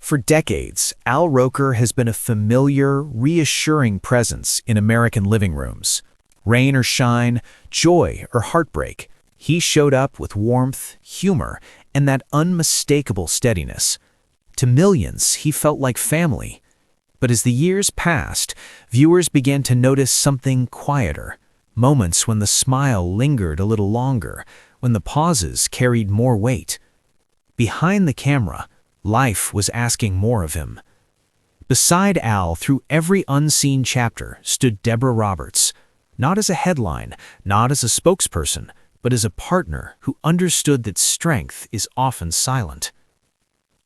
For decades, Al Roker has been a familiar, reassuring presence in American living rooms. Rain or shine, joy or heartbreak, he showed up with warmth, humor, and that unmistakable steadiness. To millions, he felt like family. But as the years passed, viewers began to notice something quieter. Moments when the smile lingered a little longer, when the pauses carried more weight. Behind the camera, life was asking more of him. Beside Al, through every unseen chapter, stood Deborah Roberts, not as a headline, not as a spokesperson, but as a partner who understood that strength is often silent.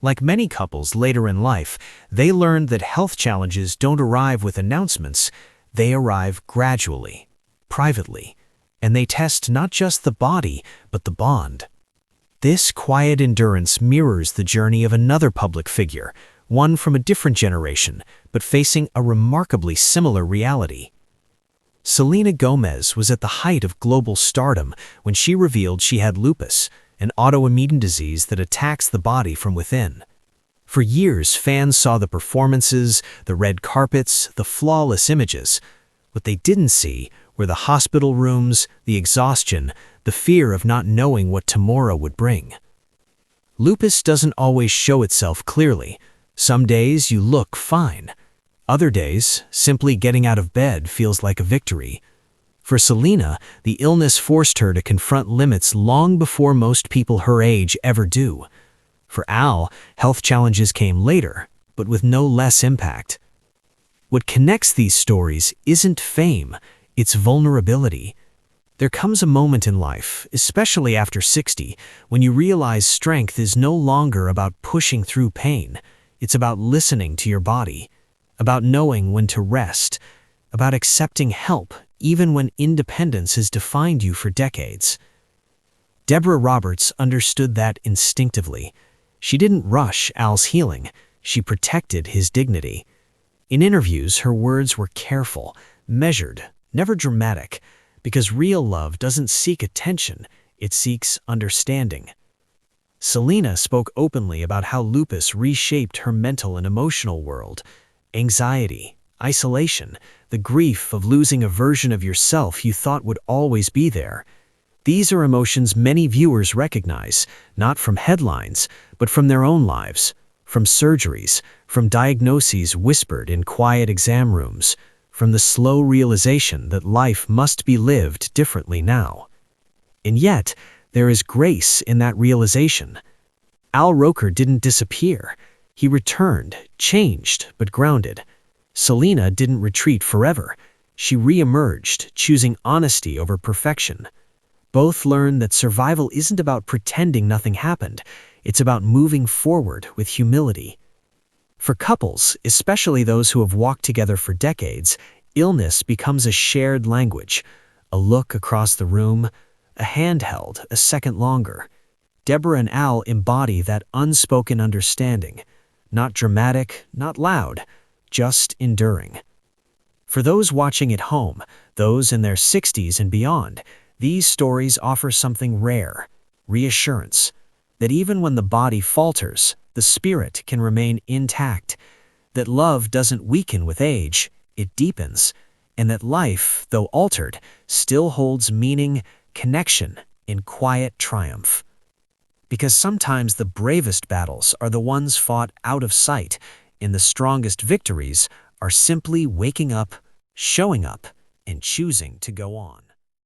Like many couples later in life, they learned that health challenges don't arrive with announcements, they arrive gradually, privately, and they test not just the body, but the bond. This quiet endurance mirrors the journey of another public figure, one from a different generation, but facing a remarkably similar reality. Selena Gomez was at the height of global stardom when she revealed she had lupus, an autoimmune disease that attacks the body from within. For years, fans saw the performances, the red carpets, the flawless images. What they didn't see were the hospital rooms, the exhaustion, the fear of not knowing what tomorrow would bring. Lupus doesn't always show itself clearly. Some days you look fine. Other days, simply getting out of bed feels like a victory. For Selena, the illness forced her to confront limits long before most people her age ever do. For Al, health challenges came later, but with no less impact. What connects these stories isn't fame, it's vulnerability. There comes a moment in life, especially after 60, when you realize strength is no longer about pushing through pain. It's about listening to your body, about knowing when to rest, about accepting help even when independence has defined you for decades. Deborah Roberts understood that instinctively. She didn't rush Al's healing, she protected his dignity. In interviews, her words were careful, measured, never dramatic, because real love doesn't seek attention, it seeks understanding. Selena spoke openly about how lupus reshaped her mental and emotional world. Anxiety, isolation, the grief of losing a version of yourself you thought would always be there. These are emotions many viewers recognize, not from headlines, but from their own lives, from surgeries, from diagnoses whispered in quiet exam rooms, from the slow realization that life must be lived differently now. And yet, there is grace in that realization. Al Roker didn't disappear. He returned, changed, but grounded. Selena didn't retreat forever. She re-emerged, choosing honesty over perfection. Both learned that survival isn't about pretending nothing happened. It's about moving forward with humility. For couples, especially those who have walked together for decades, illness becomes a shared language. A look across the room, a hand held a second longer. Deborah and Al embody that unspoken understanding. Not dramatic, not loud, just enduring. For those watching at home, those in their 60s and beyond, these stories offer something rare, reassurance, that even when the body falters, the spirit can remain intact, that love doesn't weaken with age, it deepens, and that life, though altered, still holds meaning, connection, and quiet triumph. Because sometimes the bravest battles are the ones fought out of sight, and the strongest victories are simply waking up, showing up, and choosing to go on.